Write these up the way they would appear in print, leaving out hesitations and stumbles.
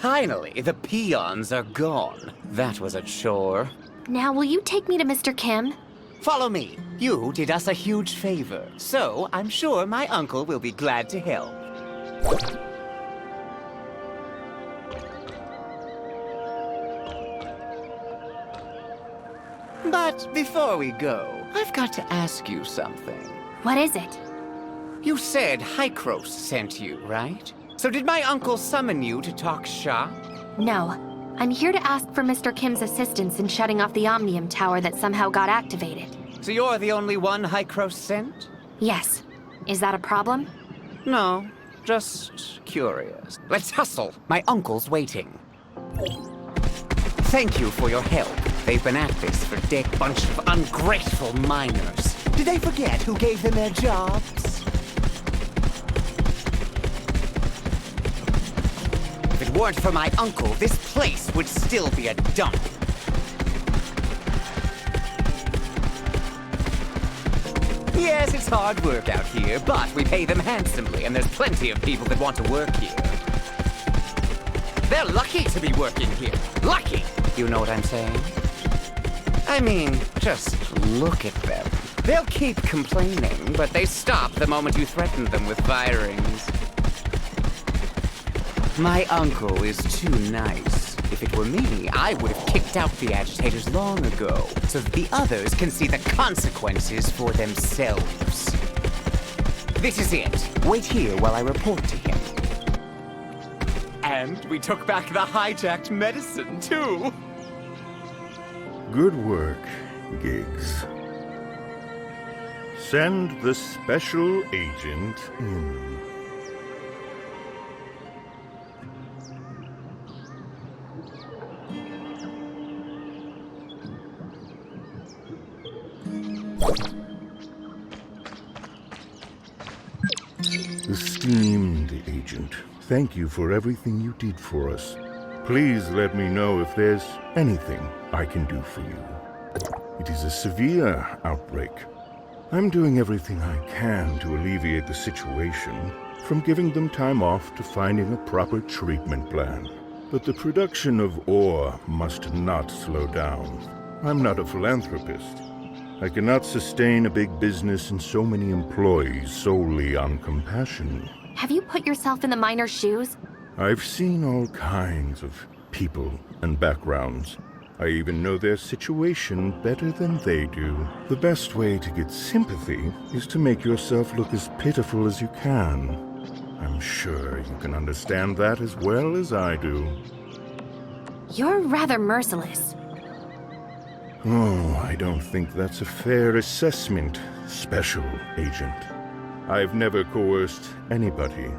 Finally, the peons are gone. That was a chore. Now, will you take me to Mr. Kim? Follow me. You did us a huge favor, so I'm sure my uncle will be glad to help. But before we go, I've got to ask you something. What is it? You said Hykros sent you, right? So did my uncle summon you to talk shop? No. I'm here to ask for Mr. Kim's assistance in shutting off the Omnium Tower that somehow got activated. So you're the only one Hykros sent? Yes. Is that a problem? No, just curious. Let's hustle. My uncle's waiting. Thank you for your help. They've been at this for a bunch of ungrateful miners. Did they forget who gave them their jobs? If it weren't for my uncle, this place would still be a dump. Yes, it's hard work out here, but we pay them handsomely, and there's plenty of people that want to work here. They're lucky to be working here. Lucky! You know what I'm saying? I mean, just look at them. They'll keep complaining, but they stop the moment you threaten them with firings. My uncle is too nice. If it were me, I would have kicked out the agitators long ago, so that the others can see the consequences for themselves. This is it. Wait here while I report to him. And we took back the hijacked medicine, too. Good work, Giggs. Send the special agent in. Esteemed agent, thank you for everything you did for us. Please let me know if there's anything I can do for you. It is a severe outbreak. I'm doing everything I can to alleviate the situation, from giving them time off to finding a proper treatment plan. But the production of ore must not slow down. I'm not a philanthropist. I cannot sustain a big business and so many employees solely on compassion. Have you put yourself in the miner's shoes? I've seen all kinds of people and backgrounds. I even know their situation better than they do. The best way to get sympathy is to make yourself look as pitiful as you can. I'm sure you can understand that as well as I do. You're rather merciless. Oh, I don't think that's a fair assessment, Special Agent. I've never coerced anybody.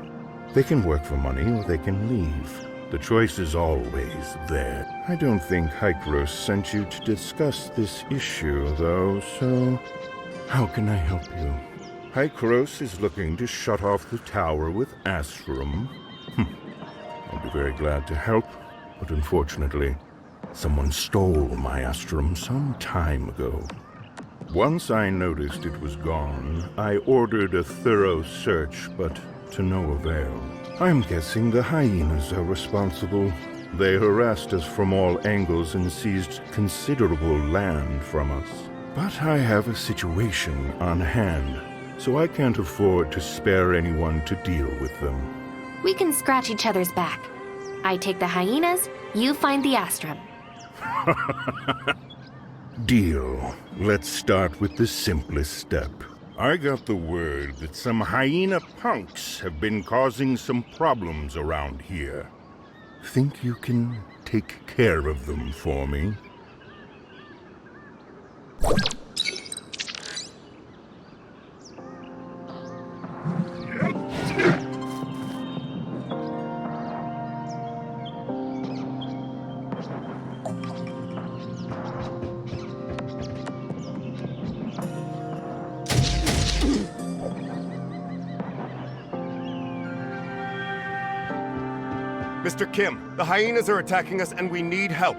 They can work for money or they can leave. The choice is always there. I don't think Hykros sent you to discuss this issue, though, so how can I help you? Hykros is looking to shut off the tower with Astrum. I'd be very glad to help, but unfortunately, someone stole my Astrum some time ago. Once I noticed it was gone, I ordered a thorough search, but to no avail. I'm guessing the hyenas are responsible. They harassed us from all angles and seized considerable land from us. But I have a situation on hand, so I can't afford to spare anyone to deal with them. We can scratch each other's back. I take the hyenas, you find the Astrum. Deal. Let's start with the simplest step. I got the word that some hyena punks have been causing some problems around here. Think you can take care of them for me? Mr. Kim, the hyenas are attacking us and we need help.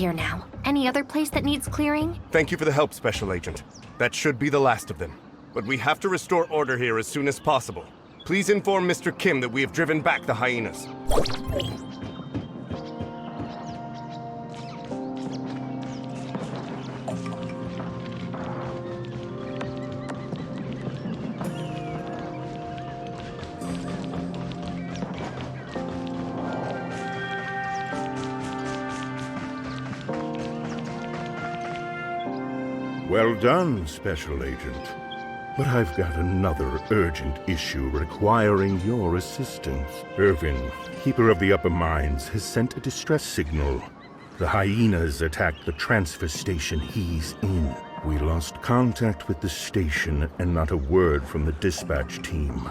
here now. Any other place that needs clearing? Thank you for the help, Special Agent. That should be the last of them. But we have to restore order here as soon as possible. Please inform Mr. Kim that we have driven back the hyenas. Well done, Special Agent. But I've got another urgent issue requiring your assistance. Irvin, Keeper of the Upper Mines, has sent a distress signal. The hyenas attacked the transfer station he's in. We lost contact with the station and not a word from the dispatch team.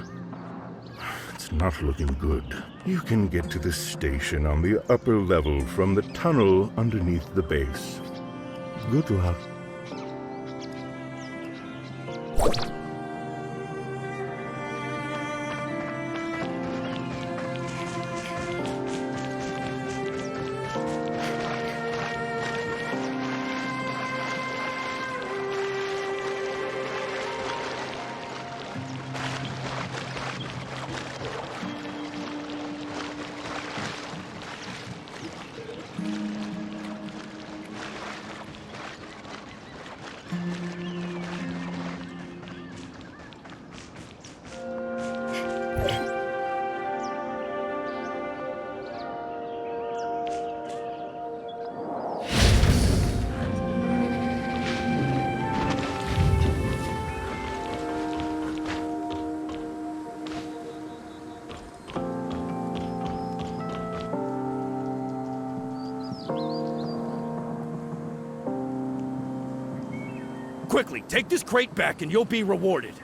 It's not looking good. You can get to the station on the upper level from the tunnel underneath the base. Good luck. Quickly, take this crate back and you'll be rewarded.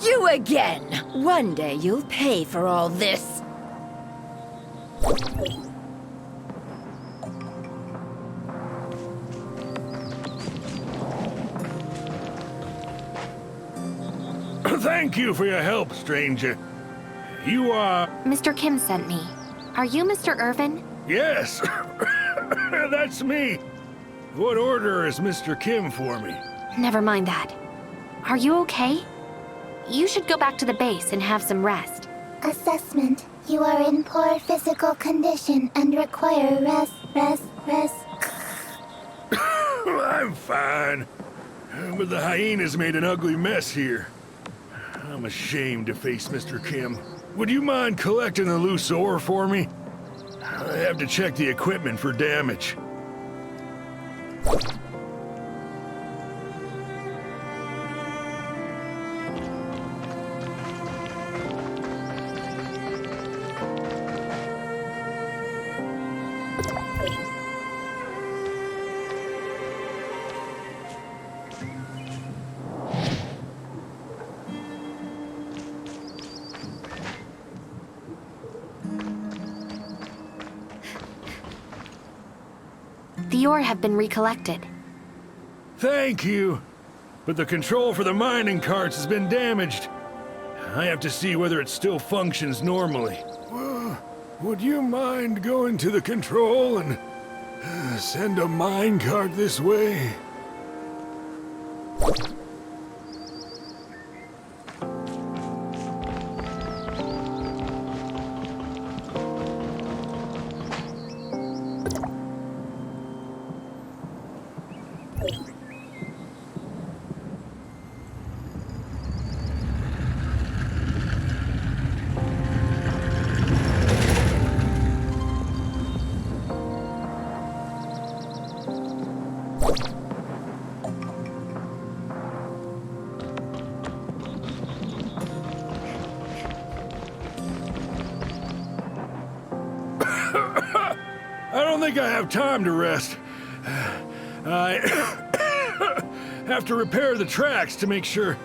You again! One day you'll pay for all this. Thank you for your help, stranger. You are... Mr. Kim sent me. Are you Mr. Irvin? Yes, that's me. What order is Mr. Kim for me? Never mind that. Are you okay? You should go back to the base and have some rest. Assessment. You are in poor physical condition and require rest. I'm fine. But the hyenas made an ugly mess here. I'm ashamed to face Mr. Kim. Would you mind collecting the loose ore for me? I have to check the equipment for damage. The ore have been recollected. Thank you. But the control for the mining carts has been damaged. I have to see whether it still functions normally. Well, would you mind going to the control and send a mine cart this way? I don't think I have time to rest. I have to repair the tracks to make sure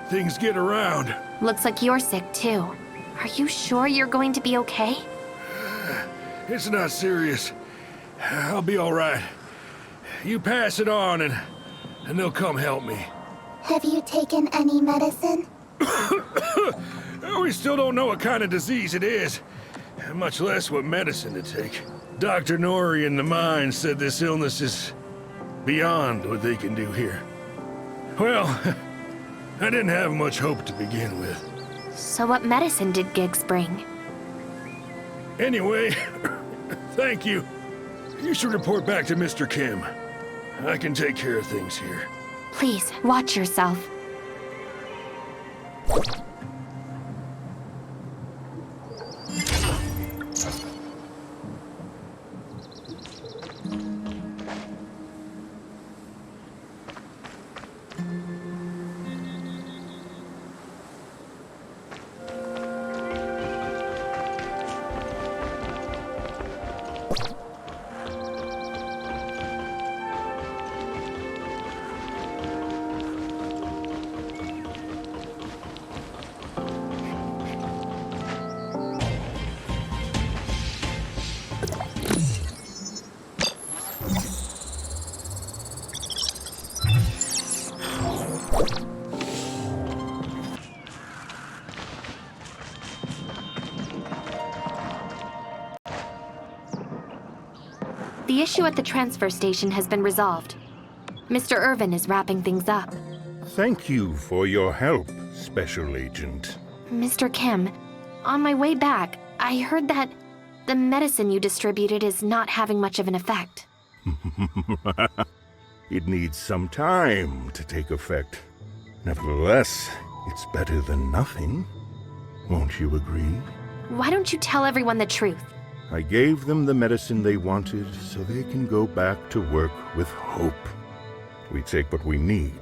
things get around. Looks like you're sick too. Are you sure you're going to be okay? It's not serious. I'll be all right. You pass it on and they'll come help me. Have you taken any medicine? We still don't know what kind of disease it is, much less what medicine to take. Dr. Nori in the mine said this illness is beyond what they can do here. Well, I didn't have much hope to begin with. So what medicine did Giggs bring? Anyway, thank you. You should report back to Mr. Kim. I can take care of things here. Please, watch yourself. The issue at the transfer station has been resolved. Mr. Irvin is wrapping things up. Thank you for your help, Special Agent. Mr. Kim, on my way back, I heard that the medicine you distributed is not having much of an effect. It needs some time to take effect. Nevertheless, it's better than nothing. Won't you agree? Why don't you tell everyone the truth? I gave them the medicine they wanted so they can go back to work with hope. We take what we need.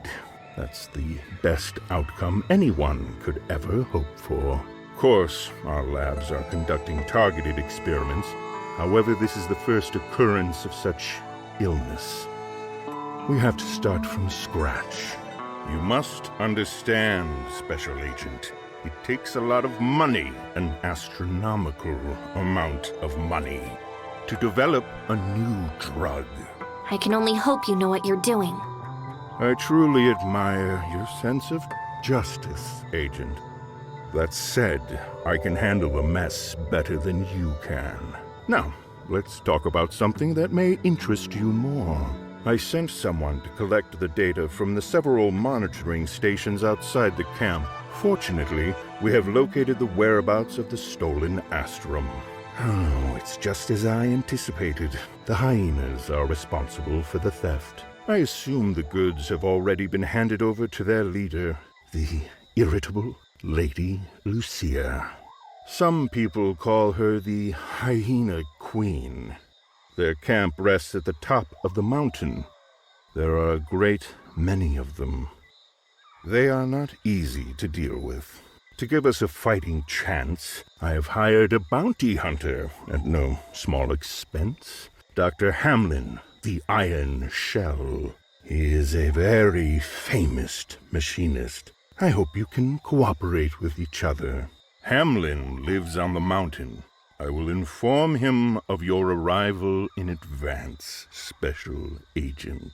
That's the best outcome anyone could ever hope for. Of course, our labs are conducting targeted experiments. However, this is the first occurrence of such illness. We have to start from scratch. You must understand, Special Agent. It takes a lot of money, an astronomical amount of money, to develop a new drug. I can only hope you know what you're doing. I truly admire your sense of justice, Agent. That said, I can handle a mess better than you can. Now, let's talk about something that may interest you more. I sent someone to collect the data from the several monitoring stations outside the camp. Fortunately, we have located the whereabouts of the stolen Astrum. Oh, it's just as I anticipated. The hyenas are responsible for the theft. I assume the goods have already been handed over to their leader, the irritable Lady Lucia. Some people call her the Hyena Queen. Their camp rests at the top of the mountain. There are a great many of them. They are not easy to deal with. To give us a fighting chance, I have hired a bounty hunter at no small expense. Dr. Hamlin, the Iron Shell. He is a very famous machinist. I hope you can cooperate with each other. Hamlin lives on the mountain. I will inform him of your arrival in advance, Special Agent.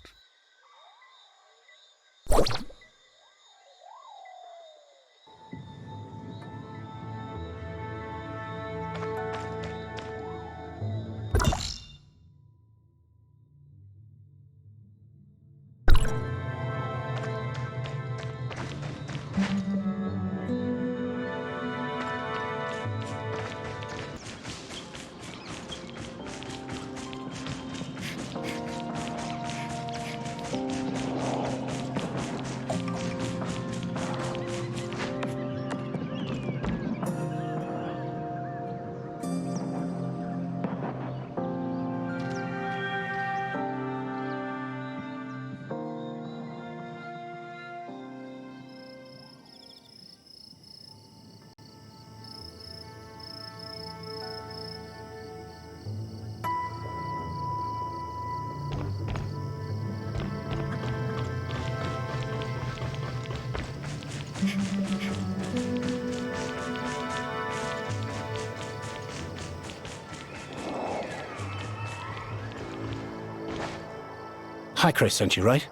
Hi, Chris sent you, right?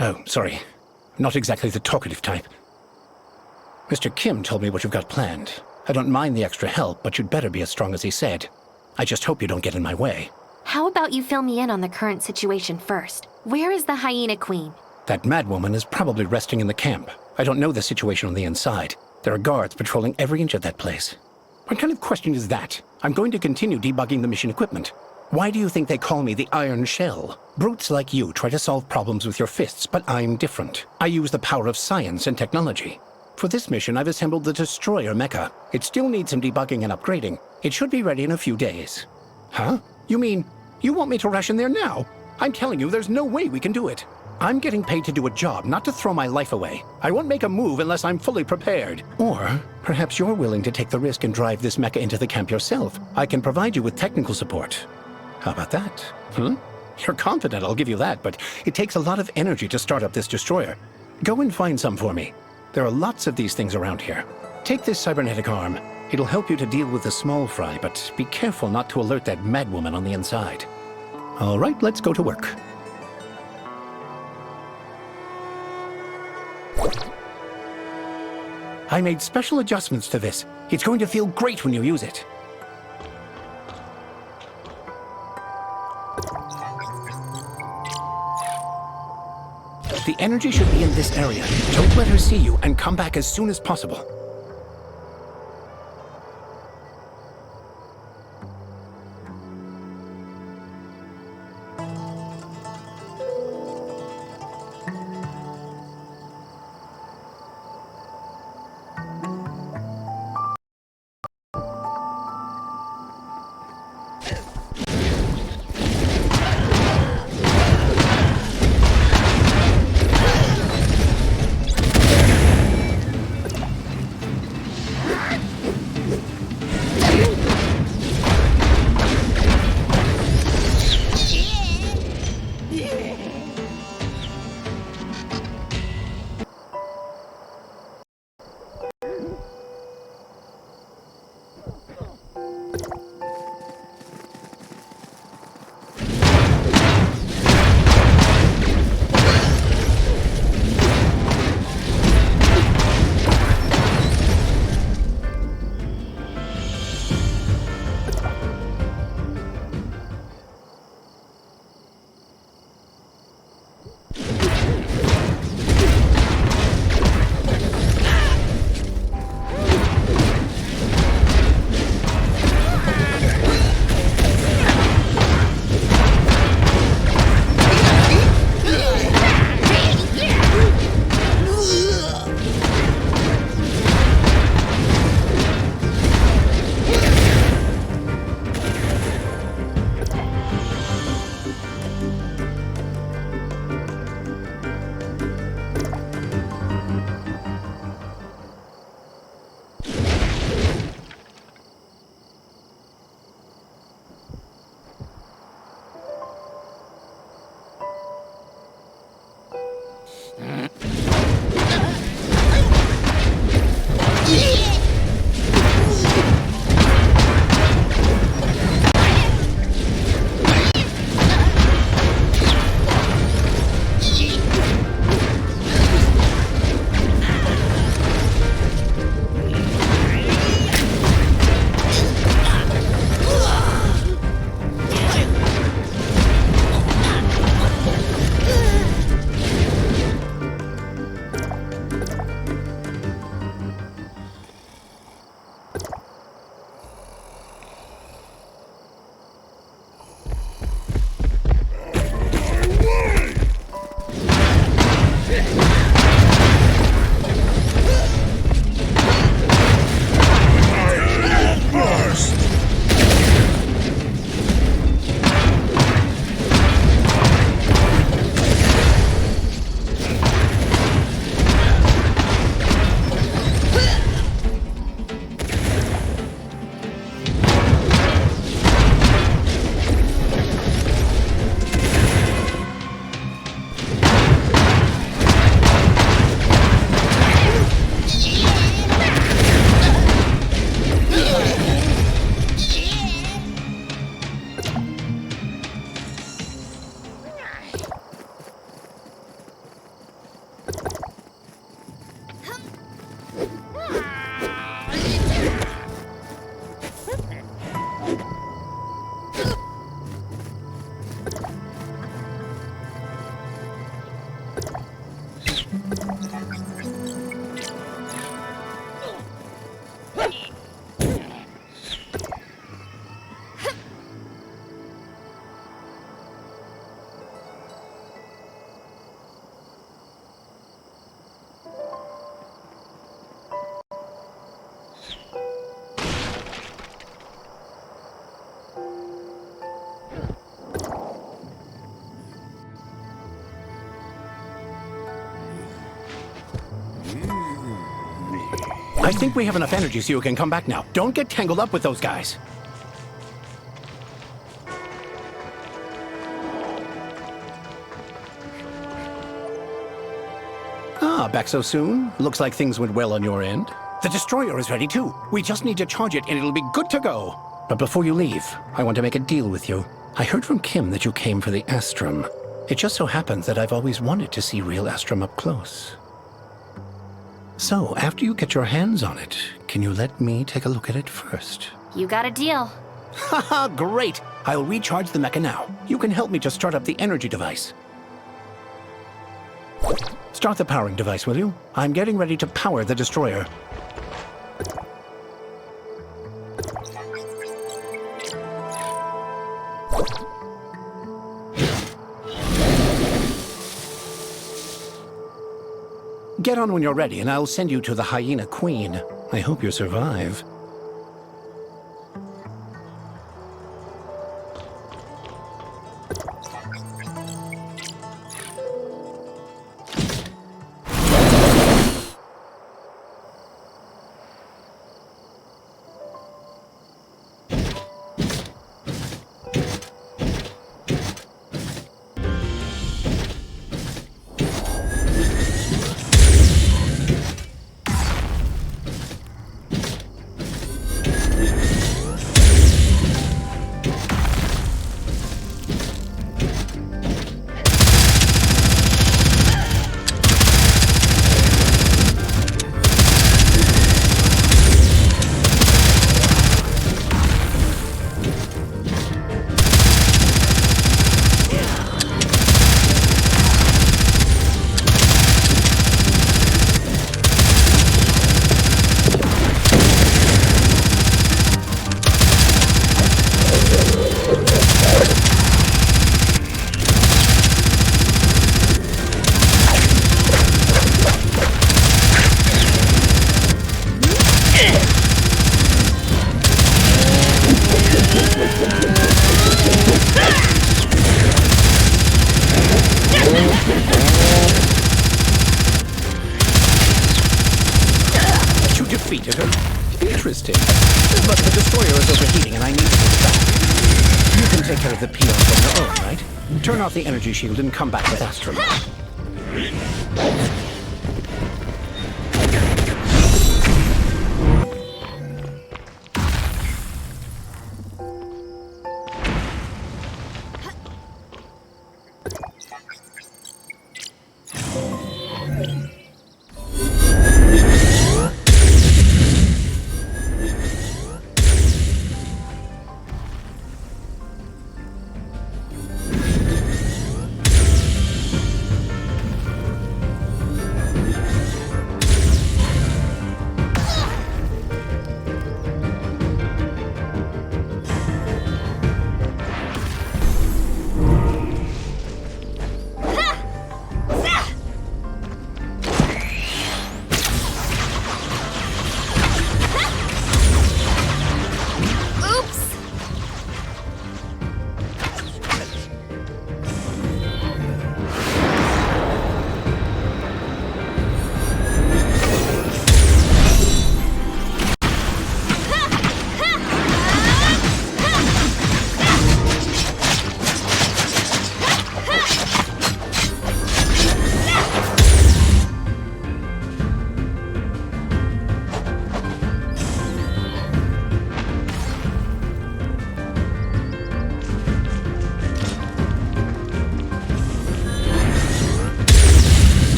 Oh, sorry. Not exactly the talkative type. Mr. Kim told me what you've got planned. I don't mind the extra help, but you'd better be as strong as he said. I just hope you don't get in my way. How about you fill me in on the current situation first? Where is the Hyena Queen? That madwoman is probably resting in the camp. I don't know the situation on the inside. There are guards patrolling every inch of that place. What kind of question is that? I'm going to continue debugging the mission equipment. Why do you think they call me the Iron Shell? Brutes like you try to solve problems with your fists, but I'm different. I use the power of science and technology. For this mission, I've assembled the Destroyer mecha. It still needs some debugging and upgrading. It should be ready in a few days. Huh? You mean, you want me to rush in there now? I'm telling you, there's no way we can do it. I'm getting paid to do a job, not to throw my life away. I won't make a move unless I'm fully prepared. Or perhaps you're willing to take the risk and drive this mecha into the camp yourself. I can provide you with technical support. How about that? You're confident, I'll give you that, but it takes a lot of energy to start up this destroyer. Go and find some for me. There are lots of these things around here. Take this cybernetic arm. It'll help you to deal with the small fry, but be careful not to alert that madwoman on the inside. All right, let's go to work. I made special adjustments to this. It's going to feel great when you use it. The energy should be in this area. Don't let her see you and come back as soon as possible. I think we have enough energy so you can come back now. Don't get tangled up with those guys. Ah, back so soon? Looks like things went well on your end. The destroyer is ready too. We just need to charge it and it'll be good to go. But before you leave, I want to make a deal with you. I heard from Kim that you came for the Astrum. It just so happens that I've always wanted to see real Astrum up close. So, after you get your hands on it, can you let me take a look at it first? You got a deal. Haha, great! I'll recharge the mecha now. You can help me to start up the energy device. Start the powering device, will you? I'm getting ready to power the destroyer. Get on when you're ready, and I'll send you to the Hyena Queen. I hope you survive. Interesting. But the destroyer is overheating and I need to get it back. You can take care of the peons on your own, right? Turn off the energy shield and come back with Astrum.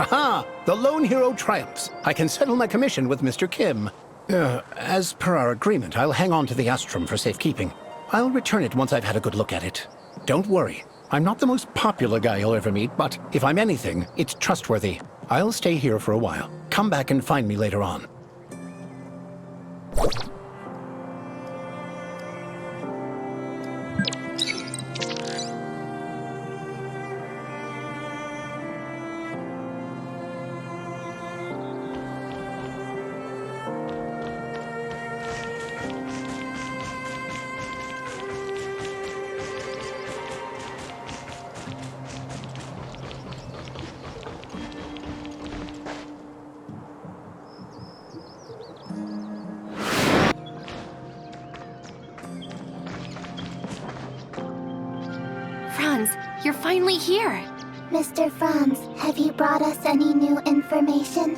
Haha! The lone hero triumphs. I can settle my commission with Mr. Kim. As per our agreement, I'll hang on to the Astrum for safekeeping. I'll return it once I've had a good look at it. Don't worry. I'm not the most popular guy you'll ever meet, but if I'm anything, it's trustworthy. I'll stay here for a while. Come back and find me later on. Franz, you're finally here. Mr. Franz, have you brought us any new information?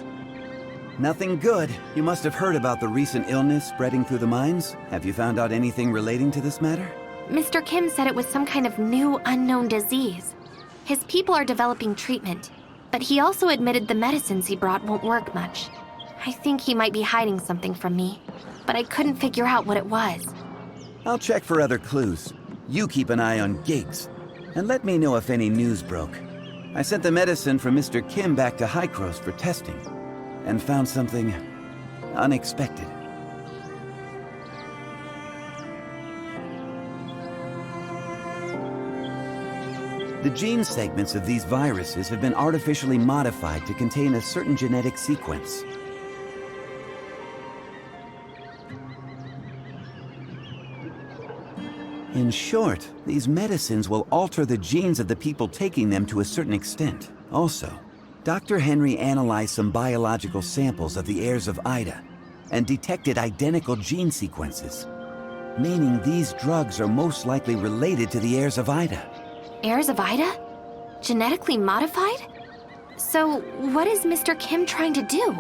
Nothing good. You must have heard about the recent illness spreading through the mines. Have you found out anything relating to this matter? Mr. Kim said it was some kind of new, unknown disease. His people are developing treatment, but he also admitted the medicines he brought won't work much. I think he might be hiding something from me, but I couldn't figure out what it was. I'll check for other clues. You keep an eye on Giggs, and let me know if any news broke. I sent the medicine from Mr. Kim back to Hycros for testing, and found something unexpected. The gene segments of these viruses have been artificially modified to contain a certain genetic sequence. In short, these medicines will alter the genes of the people taking them to a certain extent. Also, Dr. Henry analyzed some biological samples of the heirs of Ida and detected identical gene sequences, meaning these drugs are most likely related to the heirs of Ida. Heirs of Ida? Genetically modified? So, what is Mr. Kim trying to do?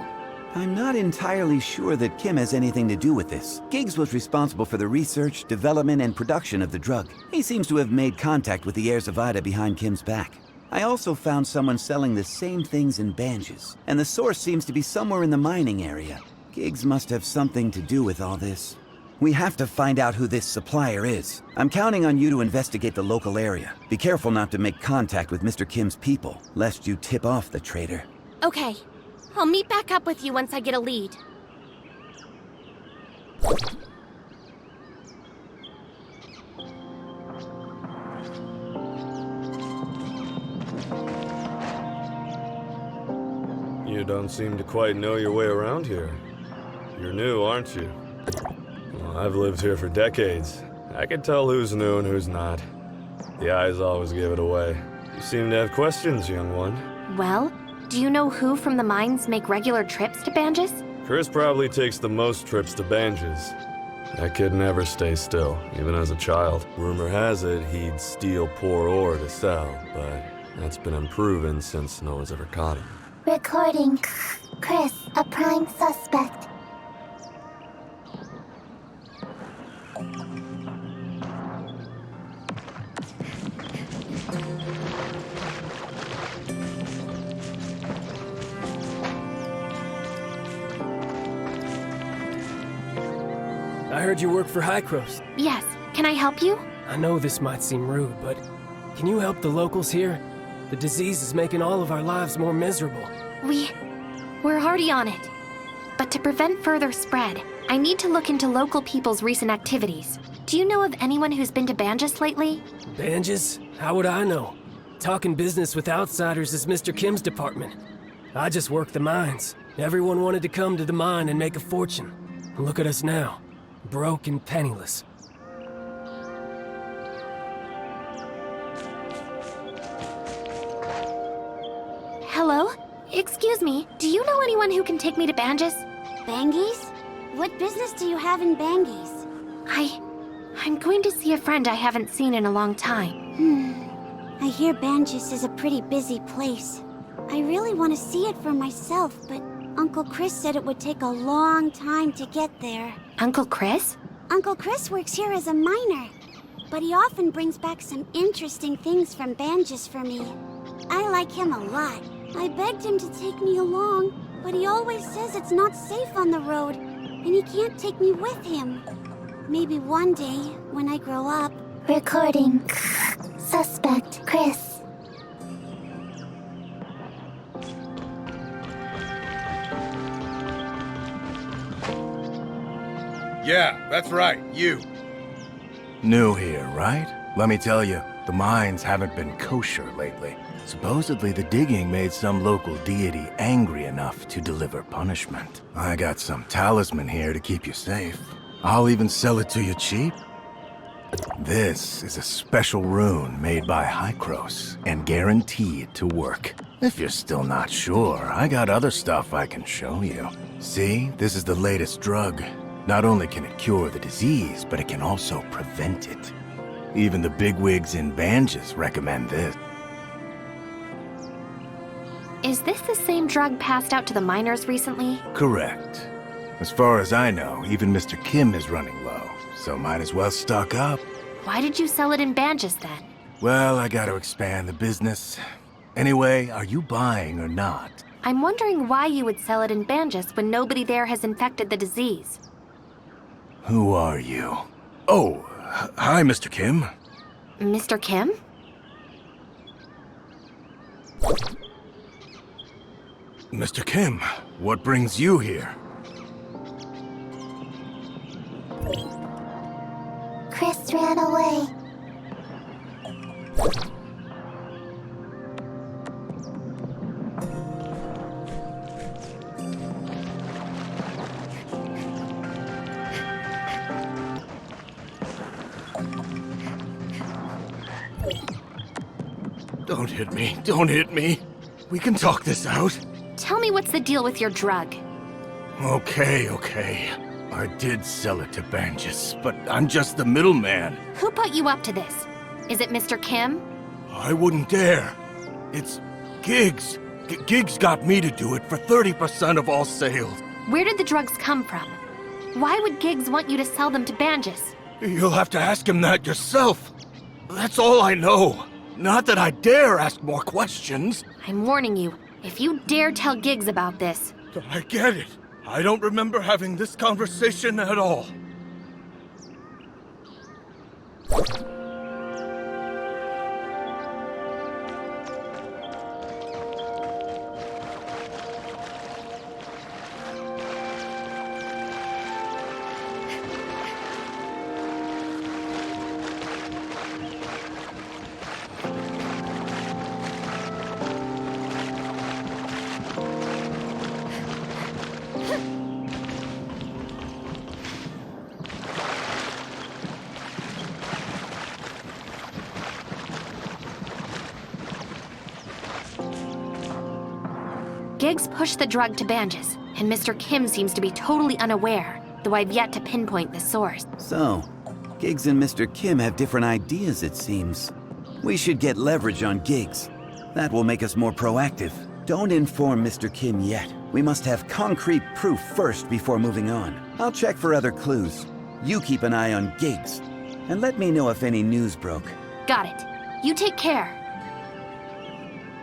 I'm not entirely sure that Kim has anything to do with this. Giggs was responsible for the research, development, and production of the drug. He seems to have made contact with the heirs of Ida behind Kim's back. I also found someone selling the same things in Banges, and the source seems to be somewhere in the mining area. Giggs must have something to do with all this. We have to find out who this supplier is. I'm counting on you to investigate the local area. Be careful not to make contact with Mr. Kim's people, lest you tip off the traitor. Okay. I'll meet back up with you once I get a lead. You don't seem to quite know your way around here. You're new, aren't you? Well, I've lived here for decades. I can tell who's new and who's not. The eyes always give it away. You seem to have questions, young one. Well, do you know who from the mines make regular trips to Banges? Chris probably takes the most trips to Banges. That kid never stays still, even as a child. Rumor has it he'd steal poor ore to sell, but that's been unproven since no one's ever caught him. Recording. Chris, a prime suspect. I heard you work for Hycros. Yes. Can I help you? I know this might seem rude, but can you help the locals here? The disease is making all of our lives more miserable. We're already on it. But to prevent further spread, I need to look into local people's recent activities. Do you know of anyone who's been to Banges lately? Banges? How would I know? Talking business with outsiders is Mr. Kim's department. I just work the mines. Everyone wanted to come to the mine and make a fortune. And look at us now. Broke and penniless. Hello? Excuse me, do you know anyone who can take me to Banges? Banges? What business do you have in Banges? I'm going to see a friend I haven't seen in a long time. I hear Banges is a pretty busy place. I really want to see it for myself, but Uncle Chris said it would take a long time to get there. Uncle Chris? Uncle Chris works here as a miner, but he often brings back some interesting things from Banges for me. I like him a lot. I begged him to take me along, but he always says it's not safe on the road, and he can't take me with him. Maybe one day, when I grow up... Recording. Suspect, Chris. Yeah, that's right, you. New here, right? Let me tell you, the mines haven't been kosher lately. Supposedly the digging made some local deity angry enough to deliver punishment. I got some talisman here to keep you safe. I'll even sell it to you cheap. This is a special rune made by Hykros and guaranteed to work. If you're still not sure, I got other stuff I can show you. See, this is the latest drug. Not only can it cure the disease, but it can also prevent it. Even the bigwigs in Banges recommend this. Is this the same drug passed out to the miners recently? Correct. As far as I know, even Mr. Kim is running low, so might as well stock up. Why did you sell it in Banges then? Well, I gotta expand the business. Anyway, are you buying or not? I'm wondering why you would sell it in Banges when nobody there has infected the disease. Who are you? Oh, hi, Mr. Kim. Mr. Kim? Mr. Kim, what brings you here? Chris ran away. Don't hit me. Don't hit me. We can talk this out. Tell me what's the deal with your drug. Okay. I did sell it to Banges, but I'm just the middleman. Who put you up to this? Is it Mr. Kim? I wouldn't dare. It's Giggs. Giggs got me to do it for 30% of all sales. Where did the drugs come from? Why would Giggs want you to sell them to Banges? You'll have to ask him that yourself. That's all I know. Not that I dare ask more questions. I'm warning you, if you dare tell Giggs about this... I get it. I don't remember having this conversation at all. Giggs pushed the drug to Banges, and Mr. Kim seems to be totally unaware, though I've yet to pinpoint the source. So, Giggs and Mr. Kim have different ideas, it seems. We should get leverage on Giggs. That will make us more proactive. Don't inform Mr. Kim yet. We must have concrete proof first before moving on. I'll check for other clues. You keep an eye on Giggs, and let me know if any news broke. Got it. You take care.